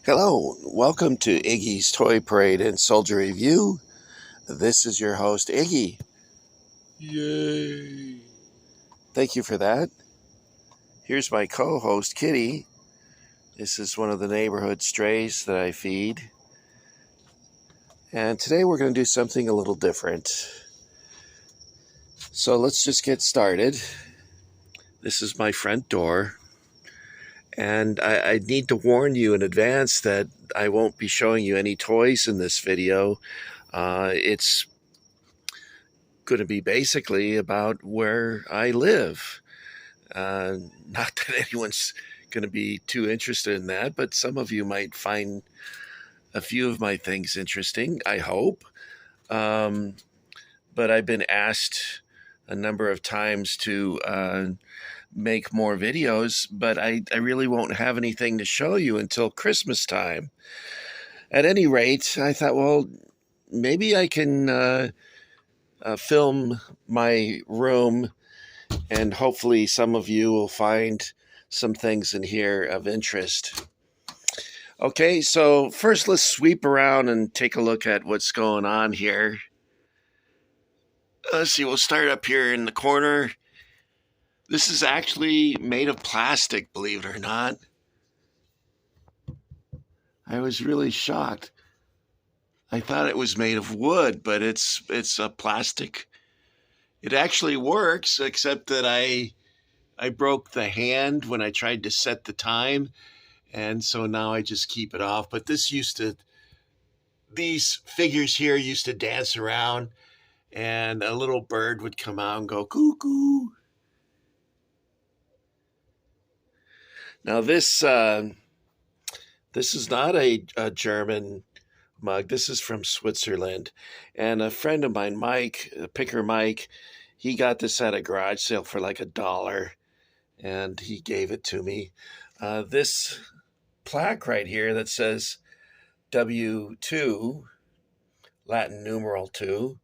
Hello, welcome to Iggy's Toy Parade and Soldier Review. This is your host, Iggy. Yay! Thank you for that. Here's my co host, Kitty. This is one of the neighborhood strays that I feed. And today we're going to do something a little different. So let's just get started. This is my front door. And I need to warn you in advance that I won't be showing you any toys in this video. It's going to be basically about where I live. Not that anyone's going to be too interested in that, but some of you might find a few of my things interesting, I hope. Um, but I've been asked a number of times to make more videos, but I really won't have anything to show you until Christmas time. At any rate, I thought, well, maybe I can film my room, and hopefully some of you will find some things in here of interest. Okay, so first let's sweep around and take a look at what's going on here. Let's see, we'll start up here in the corner. This is actually made of plastic, believe it or not. I was really shocked. I thought it was made of wood, but it's a plastic. It actually works, except that I broke the hand when I tried to set the time, and so now I just keep it off. But these figures here used to dance around, and a little bird would come out and go cuckoo. Now this is not a German mug. This is from Switzerland, and a friend of mine, Mike, Picker Mike, he got this at a garage sale for like $1, and he gave it to me. This plaque right here that says W2, Latin numeral 2.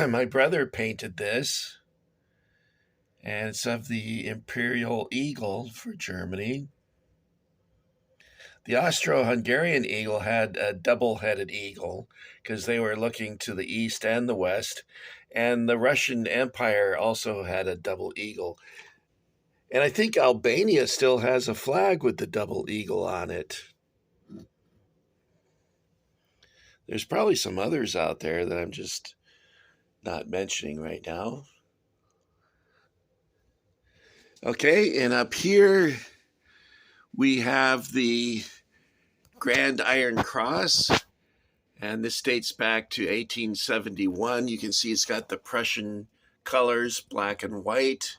My brother painted this, and it's of the Imperial Eagle for Germany. The Austro-Hungarian eagle had a double-headed eagle because they were looking to the east and the west, and the Russian Empire also had a double eagle. And I think Albania still has a flag with the double eagle on it. There's probably some others out there that I'm just not mentioning right now. Okay, and up here we have the Grand Iron Cross, and this dates back to 1871. You can see it's got the Prussian colors, black and white,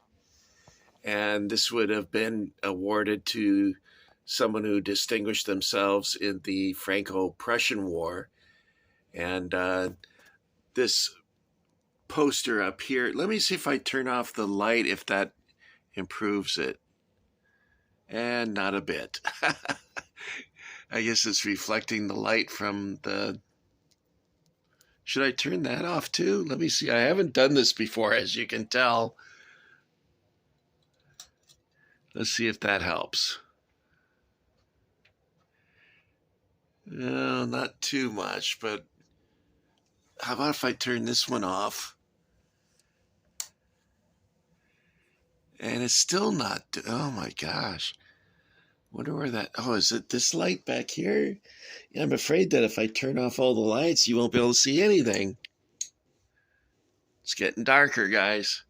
and this would have been awarded to someone who distinguished themselves in the Franco-Prussian War. And this poster up here, let me see if I turn off the light, if that improves it. And not a bit. I guess it's reflecting the light from the... Should I turn that off too? Let me see. I haven't done this before, as you can tell. Let's see if that helps. No, not too much, but how about if I turn this one off? And it's still not... Oh my gosh. Wonder where that... Oh, is it this light back here? Yeah, I'm afraid that if I turn off all the lights, you won't be able to see anything. It's getting darker, guys.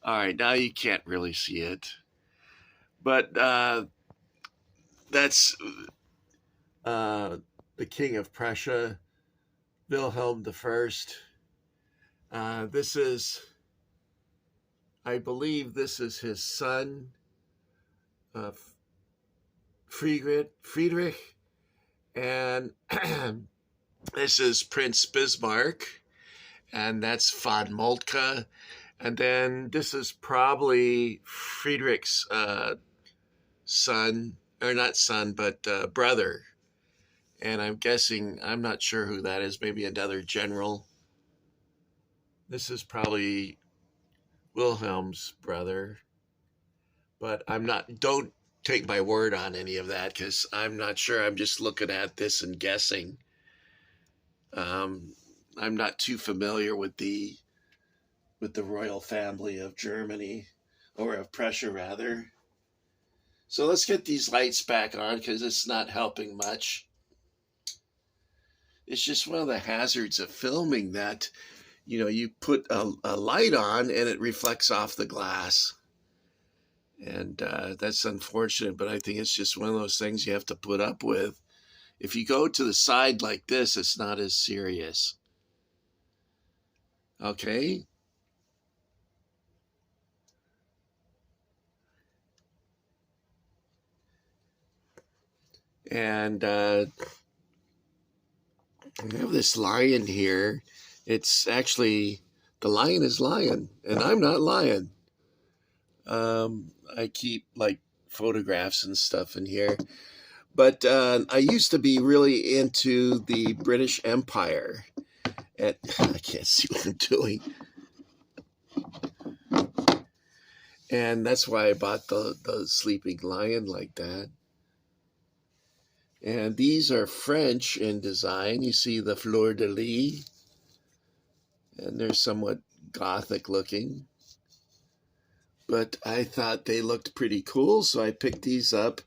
All right, now you can't really see it. But that's the King of Prussia, Wilhelm I. This is, I believe this is his son, Friedrich, and this is Prince Bismarck, and that's von Moltke. And then this is probably Friedrich's son, or not son, but brother. And I'm guessing, I'm not sure who that is, maybe another general. This is probably Wilhelm's brother, but I'm not, don't take my word on any of that because I'm not sure. I'm just looking at this and guessing. I'm not too familiar with the royal family of Germany, or of Prussia rather. So let's get these lights back on because it's not helping much. It's just one of the hazards of filming that, you put a light on and it reflects off the glass. And that's unfortunate, but I think it's just one of those things you have to put up with. If you go to the side like this, it's not as serious. Okay? And I have this lion here. It's actually, the lion is lion, and I'm not lion. I keep like photographs and stuff in here. But I used to be really into the British Empire. And I can't see what I'm doing. And that's why I bought the sleeping lion like that. And these are French in design. You see the fleur-de-lis. And they're somewhat Gothic looking. But I thought they looked pretty cool, so I picked these up.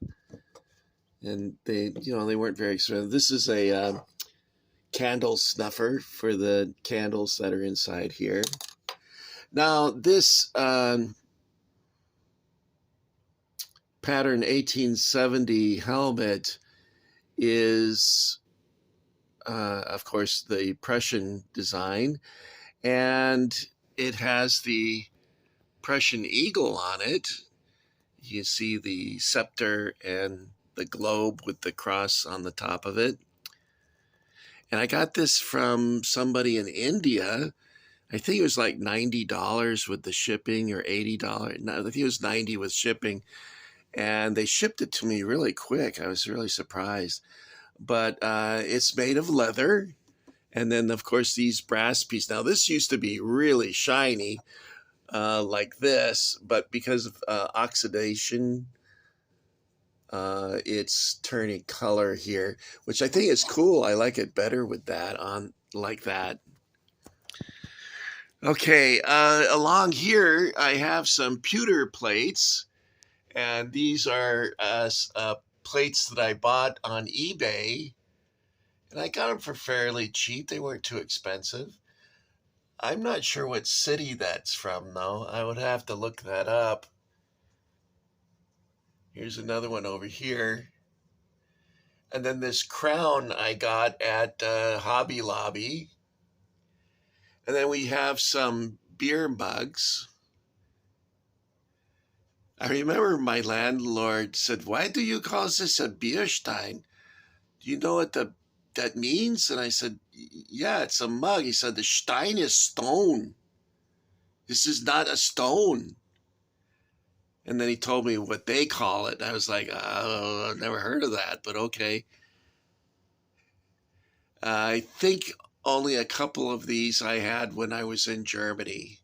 And they weren't very expensive. This is a candle snuffer for the candles that are inside here. Now, this pattern 1870 helmet is, of course, the Prussian design, and it has the Prussian eagle on it. You see the scepter and the globe with the cross on the top of it. And I got this from somebody in India. I think it was like $90 with the shipping, or $80. No, I think it was $90 with shipping. And they shipped it to me really quick. I was really surprised. But it's made of leather. And then, of course, these brass pieces. Now, this used to be really shiny like this. But because of oxidation, it's turning color here, which I think is cool. I like it better with that on, like that. Okay, along here, I have some pewter plates. And these are plates that I bought on eBay. And I got them for fairly cheap. They weren't too expensive. I'm not sure what city that's from, though. I would have to look that up. Here's another one over here. And then this crown I got at Hobby Lobby. And then we have some beer mugs. I remember my landlord said, "Why do you call this a Bierstein? Do you know what that means?" And I said, "Yeah, it's a mug." He said, "The Stein is stone. This is not a stone." And then he told me what they call it. I was like, "Oh, I've never heard of that, but okay." I think only a couple of these I had when I was in Germany.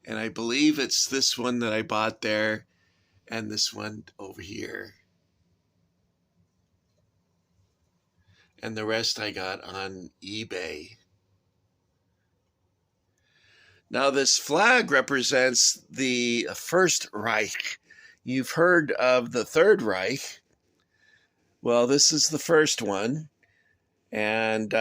And I believe it's this one that I bought there and this one over here. And the rest I got on eBay. Now, this flag represents the First Reich. You've heard of the Third Reich. Well, this is the first one. And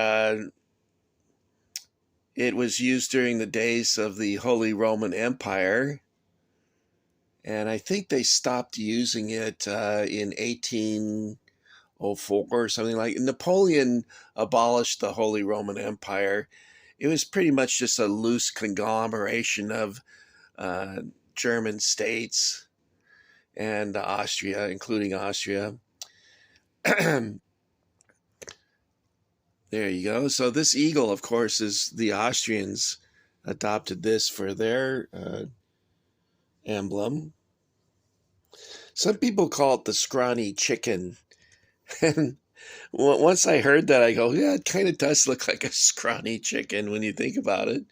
it was used during the days of the Holy Roman Empire. And I think they stopped using it in 1804 or something like that. Napoleon abolished the Holy Roman Empire. It was pretty much just a loose conglomeration of German states and Austria, including Austria. There you go. So this eagle, of course, is the Austrians adopted this for their emblem. Some people call it the scrawny chicken. And once I heard that, I go, yeah, it kind of does look like a scrawny chicken when you think about it.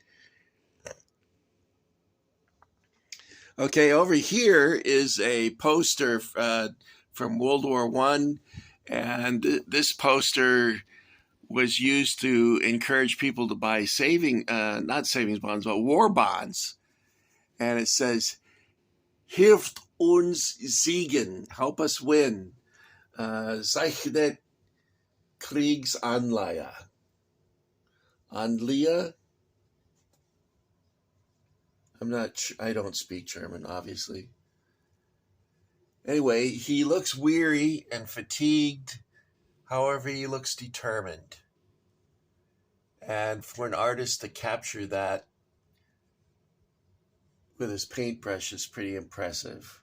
Okay, over here is a poster from World War One, and this poster was used to encourage people to buy not savings bonds, but war bonds. And it says, "Hilft uns siegen," help us win. Zeichnet Kriegsanleihe. Anleihe? I don't speak German, obviously. Anyway, he looks weary and fatigued. However, he looks determined. And for an artist to capture that with his paintbrush is pretty impressive.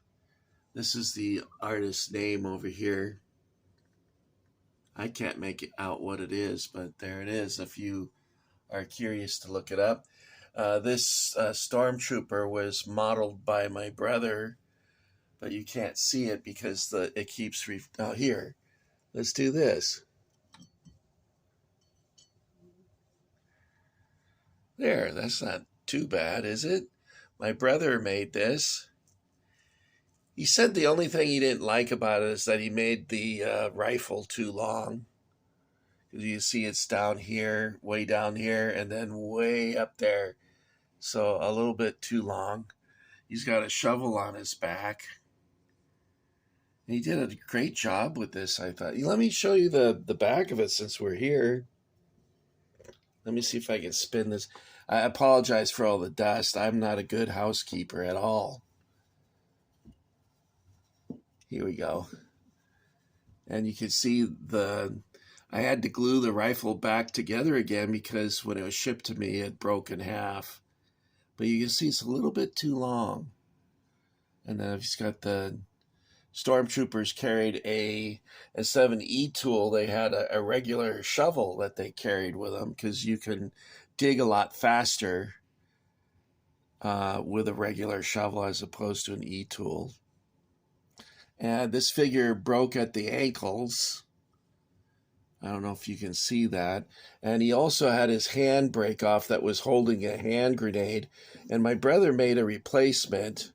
This is the artist's name over here. I can't make it out what it is, but there it is if you are curious to look it up. This stormtrooper was modeled by my brother, but you can't see it because it keeps... here, let's do this. There, that's not too bad, is it? My brother made this. He said the only thing he didn't like about it is that he made the rifle too long. You see it's down here, way down here, and then way up there. So a little bit too long. He's got a shovel on his back. And he did a great job with this, I thought. Let me show you the back of it since we're here. Let me see if I can spin this. I apologize for all the dust. I'm not a good housekeeper at all. Here we go. And you can see I had to glue the rifle back together again because when it was shipped to me, it broke in half. But you can see it's a little bit too long. And then he's got the stormtroopers carried instead of an e-tool, they had a regular shovel that they carried with them because you can dig a lot faster with a regular shovel as opposed to an e-tool. And this figure broke at the ankles. I don't know if you can see that. And he also had his hand break off that was holding a hand grenade. And my brother made a replacement,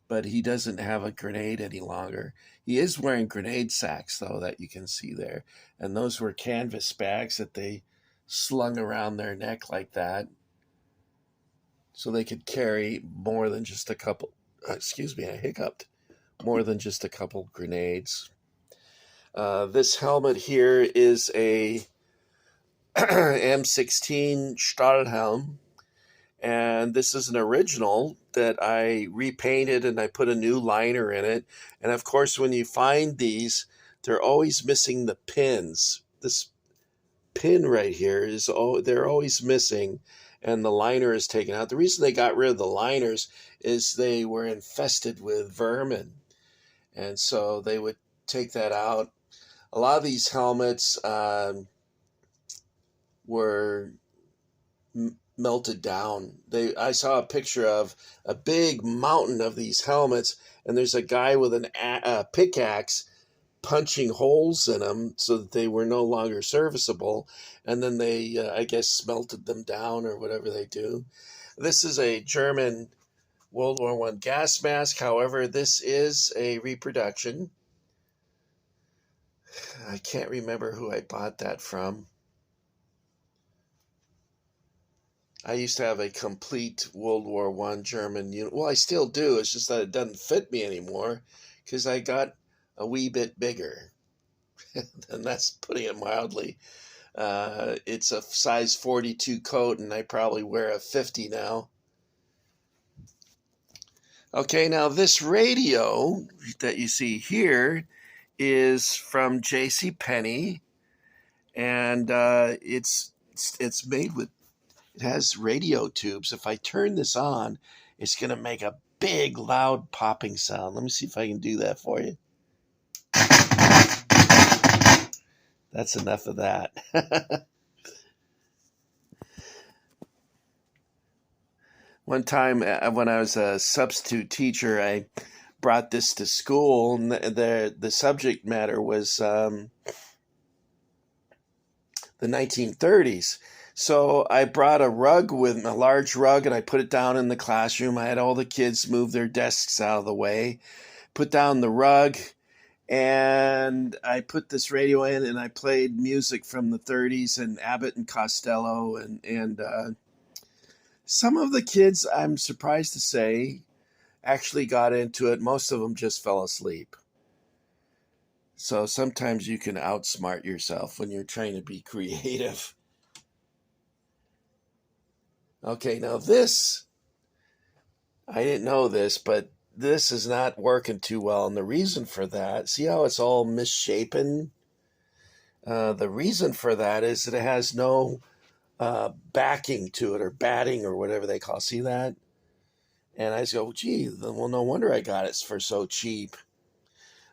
but he doesn't have a grenade any longer. He is wearing grenade sacks, though, that you can see there. And those were canvas bags that they slung around their neck like that, so they could carry more than just a couple... excuse me, I hiccuped. More than just a couple grenades. This helmet here is a M16 Stahlhelm, and this is an original that I repainted and I put a new liner in it. And of course, when you find these, they're always missing the pins. This pin right here they're always missing, and the liner is taken out. The reason they got rid of the liners is they were infested with vermin, and so they would take that out. A lot of these helmets were melted down. I saw a picture of a big mountain of these helmets, and there's a guy with a pickaxe punching holes in them so that they were no longer serviceable, and then they, I guess, melted them down or whatever they do. This is a German World War I gas mask. However, this is a reproduction. I can't remember who I bought that from. I used to have a complete World War I German unit. Well, I still do. It's just that it doesn't fit me anymore because I got a wee bit bigger. And that's putting it mildly. It's a size 42 coat, and I probably wear a 50 now. Okay, now this radio that you see here is from JCPenney, and it's made with... it has radio tubes. If I turn this on, it's going to make a big, loud popping sound. Let me see if I can do that for you. That's enough of that. One time when I was a substitute teacher, I brought this to school, and the subject matter was the 1930s. So I brought a rug with a large rug and I put it down in the classroom. I had all the kids move their desks out of the way, put down the rug, and I put this radio in and I played music from the 30s and Abbott and Costello and some of the kids, I'm surprised to say, actually got into it. Most of them just fell asleep. So sometimes you can outsmart yourself when you're trying to be creative. Okay, now this, I didn't know this, but this is not working too well. And the reason for that, see how it's all misshapen? The reason for that is that it has no backing to it or batting or whatever they call it. See that? And I just go, gee, well, no wonder I got it for so cheap.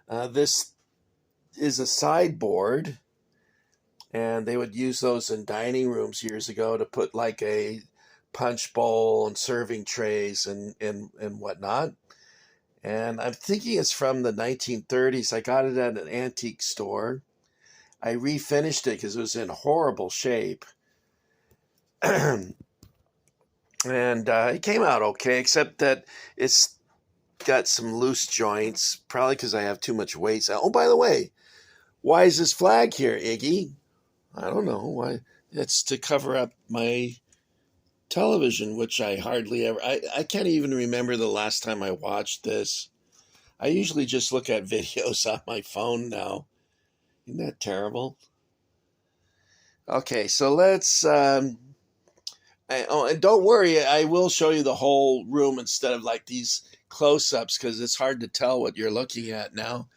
This is a sideboard, and they would use those in dining rooms years ago to put like a punch bowl and serving trays and whatnot. And I'm thinking it's from the 1930s. I got it at an antique store. I refinished it because it was in horrible shape. And it came out okay, except that it's got some loose joints, probably because I have too much weight. Oh, by the way, why is this flag here, Iggy? I don't know. Why? It's to cover up my television, which I hardly ever... I can't even remember the last time I watched this. I usually just look at videos on my phone now. Isn't that terrible? Okay, so let's... and don't worry, I will show you the whole room instead of like these close-ups because it's hard to tell what you're looking at now.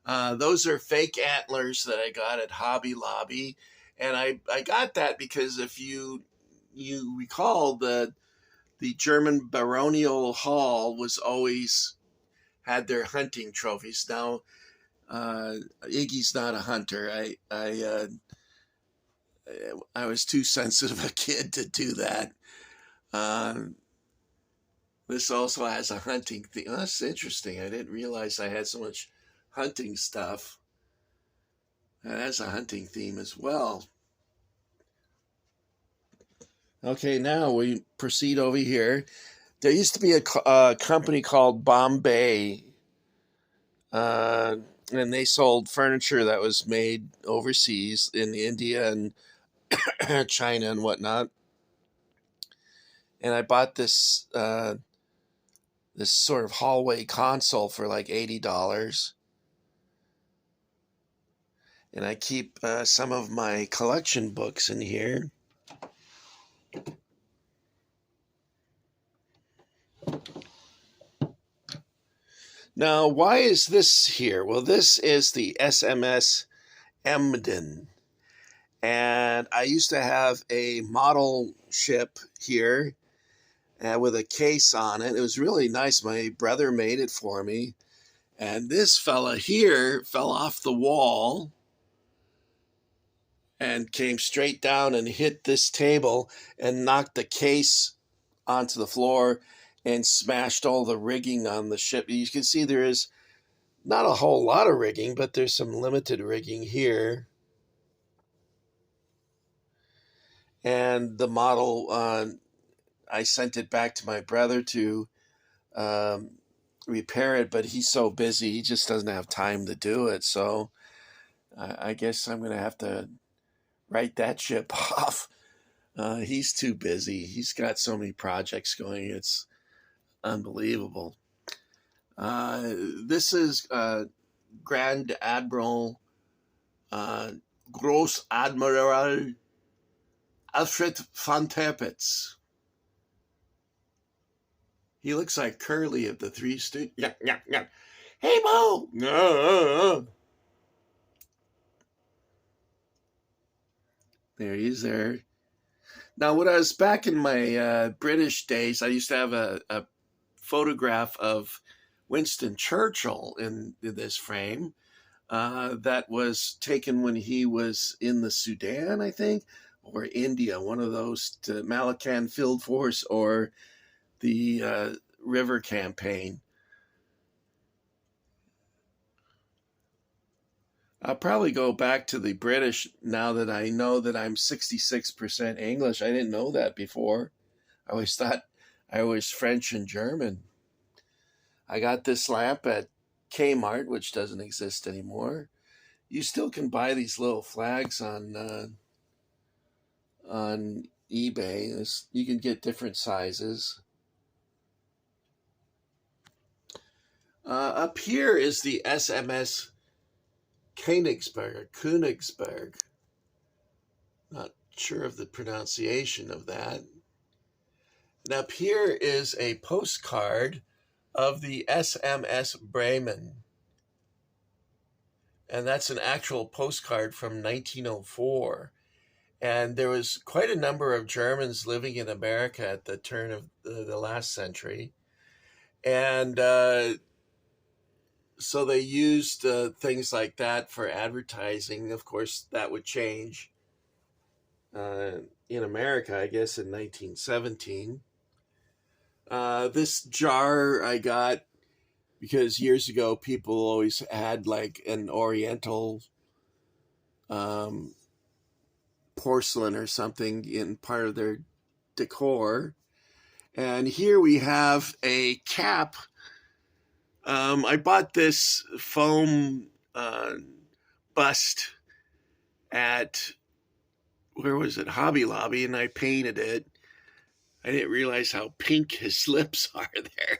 Those are fake antlers that I got at Hobby Lobby. And I got that because if you recall, the German baronial hall was always had their hunting trophies. Now, Iggy's not a hunter. I was too sensitive a kid to do that. This also has a hunting theme. Oh, that's interesting. I didn't realize I had so much hunting stuff. That has a hunting theme as well. Okay, now we proceed over here. There used to be a company called Bombay, and they sold furniture that was made overseas in India and China and whatnot. And I bought this this sort of hallway console for like $80. And I keep some of my collection books in here. Now, why is this here? Well, this is the SMS Emden. And I used to have a model ship here with a case on it. It was really nice. My brother made it for me. And this fella here fell off the wall and came straight down and hit this table and knocked the case onto the floor and smashed all the rigging on the ship. You can see there is not a whole lot of rigging, but there's some limited rigging here. And the model, I sent it back to my brother to repair it, but he's so busy, he just doesn't have time to do it. So I guess I'm going to have to write that ship off. He's too busy. He's got so many projects going. It's unbelievable. This is Grand Admiral, Gross Admiral Alfred von Tirpitz. He looks like Curly of the Three Stooges. Yeah, yeah, yeah. Hey, Mo! There he is there. Now, when I was back in my British days, I used to have a photograph of Winston Churchill in this frame that was taken when he was in the Sudan, I think, or India, one of those, to Malacan Field Force or the River Campaign. I'll probably go back to the British now that I know that I'm 66% English. I didn't know that before. I always thought I was French and German. I got this lamp at Kmart, which doesn't exist anymore. You still can buy these little flags on eBay. You can get different sizes. Up here is the SMS Königsberg. Not sure of the pronunciation of that. And up here is a postcard of the SMS Bremen. And that's an actual postcard from 1904. And there was quite a number of Germans living in America at the turn of the last century. And so they used things like that for advertising. Of course, that would change in America, I guess, in 1917. This jar I got because years ago people always had like an Oriental porcelain or something in part of their decor. And here we have a cap. I bought this foam bust at, where was it, Hobby Lobby, and I painted it. I didn't realize how pink his lips are there.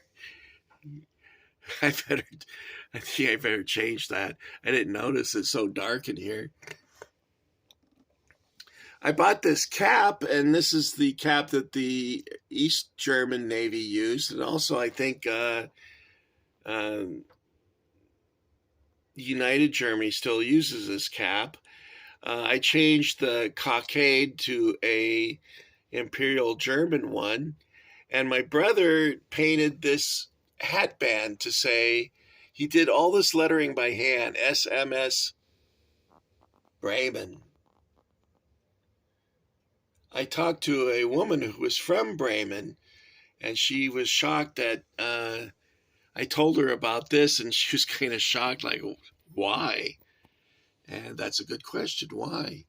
I think I better change that. I didn't notice it's so dark in here. I bought this cap, and this is the cap that the East German Navy used, and also I think United Germany still uses this cap. I changed the cockade to a Imperial German one, and my brother painted this hatband to say, he did all this lettering by hand, SMS Bremen. I talked to a woman who was from Bremen, and she was shocked that I told her about this, and she was kind of shocked, like, why? And that's a good question, why?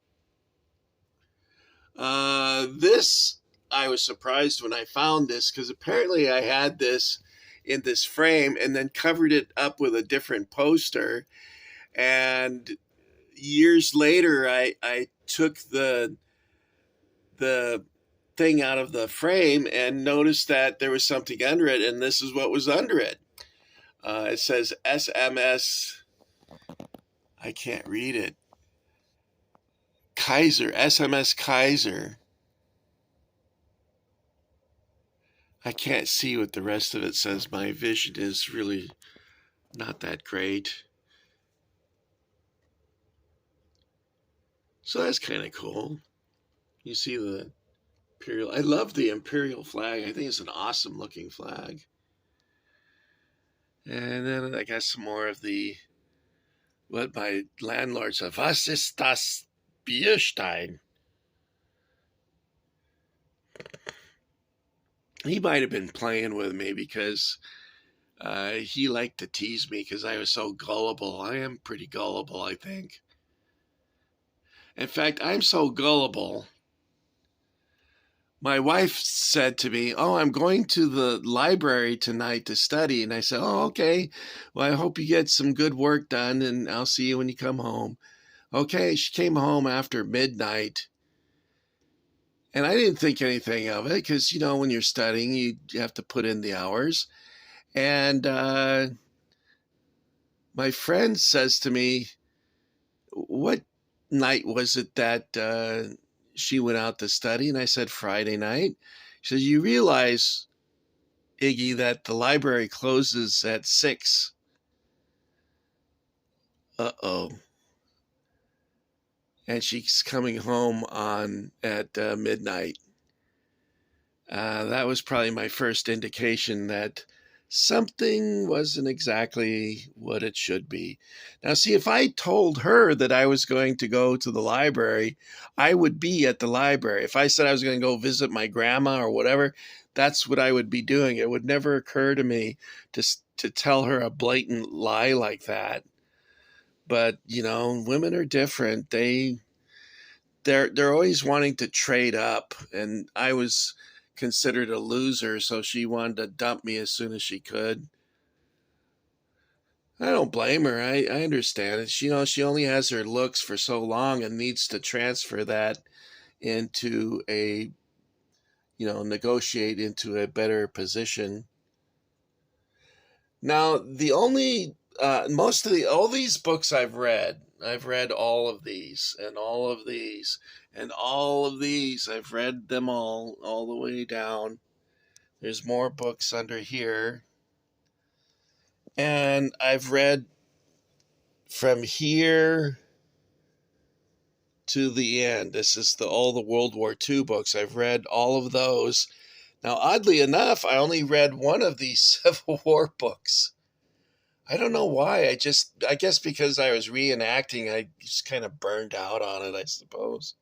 This, I was surprised when I found this, because apparently I had this in this frame and then covered it up with a different poster. And years later, I took the thing out of the frame and noticed that there was something under it, and this is what was under it. It says SMS, I can't read it, Kaiser, SMS Kaiser. I can't see what the rest of it says. My vision is really not that great. So that's kind of cool. You see the Imperial. I love the Imperial flag. I think it's an awesome looking flag. And then I got some more of the, what my landlord said, was ist das Bierstein? He might have been playing with me because he liked to tease me because I was so gullible. I am pretty gullible, I think. In fact, I'm so gullible. My wife said to me, oh, I'm going to the library tonight to study. And I said, oh, okay. Well, I hope you get some good work done, and I'll see you when you come home. Okay, she came home after midnight. And I didn't think anything of it because, you know, when you're studying, you have to put in the hours. And my friend says to me, what night was it that she went out to study? And I said, Friday night. She says, you realize, Iggy, that the library closes at 6. Uh-oh. And she's coming home at midnight. That was probably my first indication that something wasn't exactly what it should be. Now, see, if I told her that I was going to go to the library, I would be at the library. If I said I was going to go visit my grandma or whatever, that's what I would be doing. It would never occur to me to tell her a blatant lie like that. But you know, women are different. They're always wanting to trade up, and I was considered a loser, so she wanted to dump me as soon as she could. I don't blame her. I understand it. She only has her looks for so long and needs to transfer that into a, negotiate into a better position. Now, the only most of the all these books I've read all of these and all of these and all of these. I've read them all the way down. There's more books under here. And I've read from here to the end. This is all the World War II books. I've read all of those. Now, oddly enough, I only read one of these Civil War books. I don't know why. I guess because I was reenacting, I just kind of burned out on it, I suppose.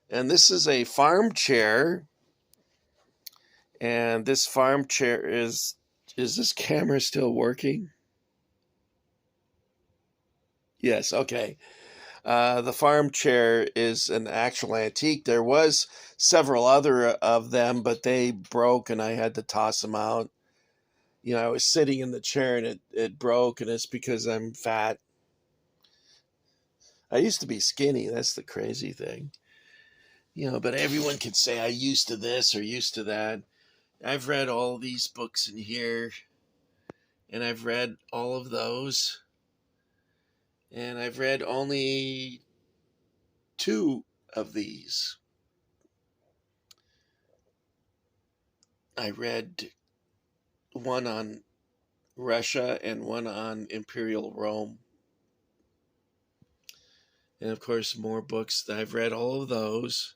And this is a farm chair. And this farm chair is this camera still working? Yes, okay. The farm chair is an actual antique. There was several other of them, but they broke and I had to toss them out. I was sitting in the chair and it broke, and it's because I'm fat. I used to be skinny. That's the crazy thing. But everyone can say I used to this or used to that. I've read all these books in here, and I've read all of those. And I've read only 2 of these. I read one on Russia and one on Imperial Rome. And of course, more books. I've read all of those.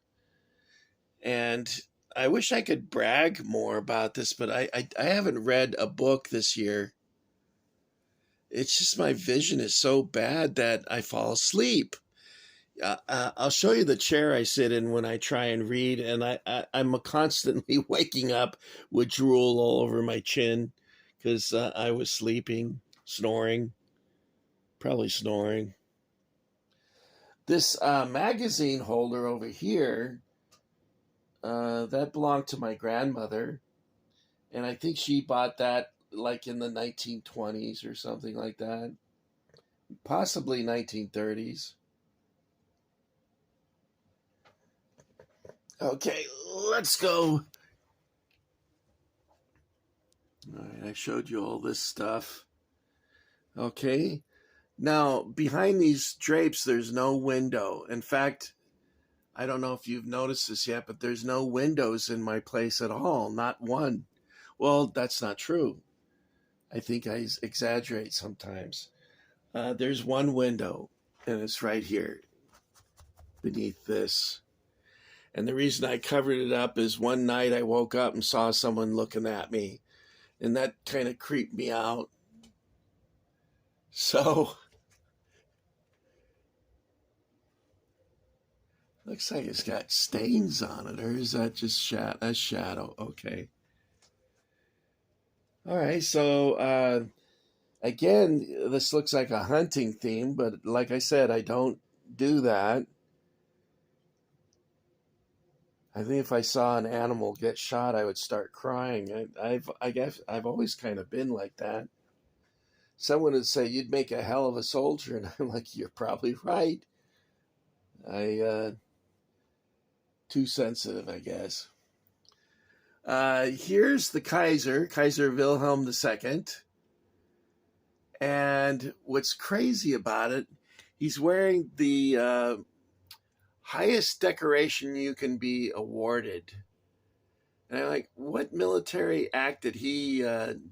And I wish I could brag more about this, but I haven't read a book this year. It's just my vision is so bad that I fall asleep. I'll show you the chair I sit in when I try and read, and I'm constantly waking up with drool all over my chin because I was sleeping, probably snoring. This magazine holder over here, that belonged to my grandmother, and I think she bought that like in the 1920s or something like that, possibly 1930s. Okay, let's go. All right, I showed you all this stuff. Okay, now behind these drapes, there's no window. In fact, I don't know if you've noticed this yet, but there's no windows in my place at all, not one. Well, that's not true. I think I exaggerate sometimes. There's one window, and it's right here beneath this. And the reason I covered it up is one night I woke up and saw someone looking at me, and that kind of creeped me out. So, looks like it's got stains on it, or is that just a shadow? Okay. All right, so again, this looks like a hunting theme, but like I said, I don't do that. I think if I saw an animal get shot, I would start crying. I guess I've always kind of been like that. Someone would say, "You'd make a hell of a soldier," and I'm like, "You're probably right." Too sensitive, I guess. Here's the Kaiser Wilhelm II. And what's crazy about it, he's wearing the highest decoration you can be awarded. And I'm like, what military act did he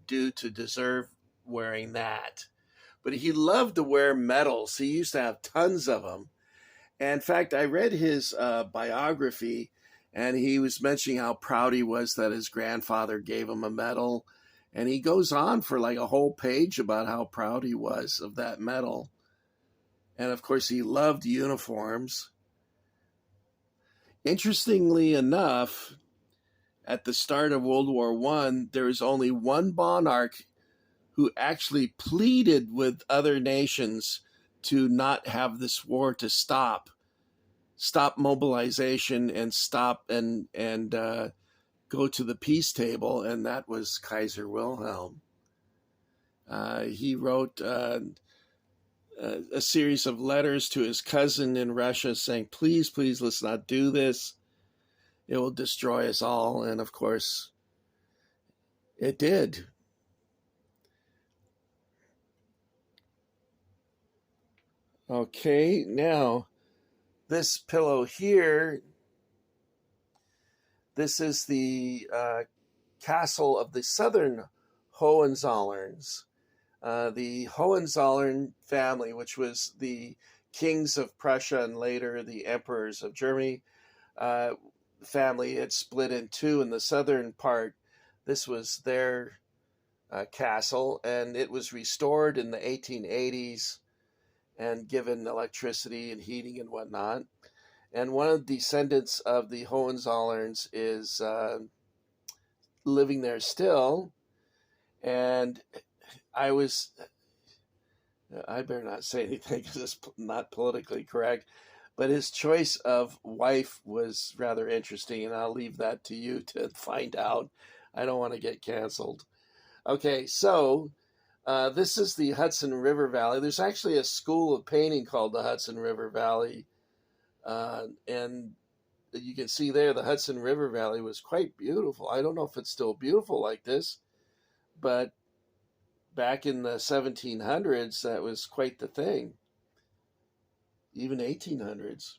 do to deserve wearing that? But he loved to wear medals. He used to have tons of them. And in fact, I read his biography, and he was mentioning how proud he was that his grandfather gave him a medal. And he goes on for like a whole page about how proud he was of that medal. And of course, he loved uniforms. Interestingly enough, at the start of World War I, there was only one monarch who actually pleaded with other nations to not have this war, to stop mobilization and stop and go to the peace table, and that was Kaiser Wilhelm. He wrote a series of letters to his cousin in Russia saying, please, please, let's not do this. It will destroy us all. And of course, it did. Okay, now this pillow here, this is the castle of the southern Hohenzollerns. The Hohenzollern family, which was the kings of Prussia and later the emperors of Germany, family had split in two. In the southern part, this was their castle, and it was restored in the 1880s and given electricity and heating and whatnot. And one of the descendants of the Hohenzollerns is living there still. And I better not say anything because it's not politically correct, but his choice of wife was rather interesting, and I'll leave that to you to find out. I don't want to get canceled. Okay, so this is the Hudson River Valley. There's actually a school of painting called the Hudson River Valley, and you can see there the Hudson River Valley was quite beautiful. I don't know if it's still beautiful like this, but back in the 1700s, that was quite the thing, even 1800s.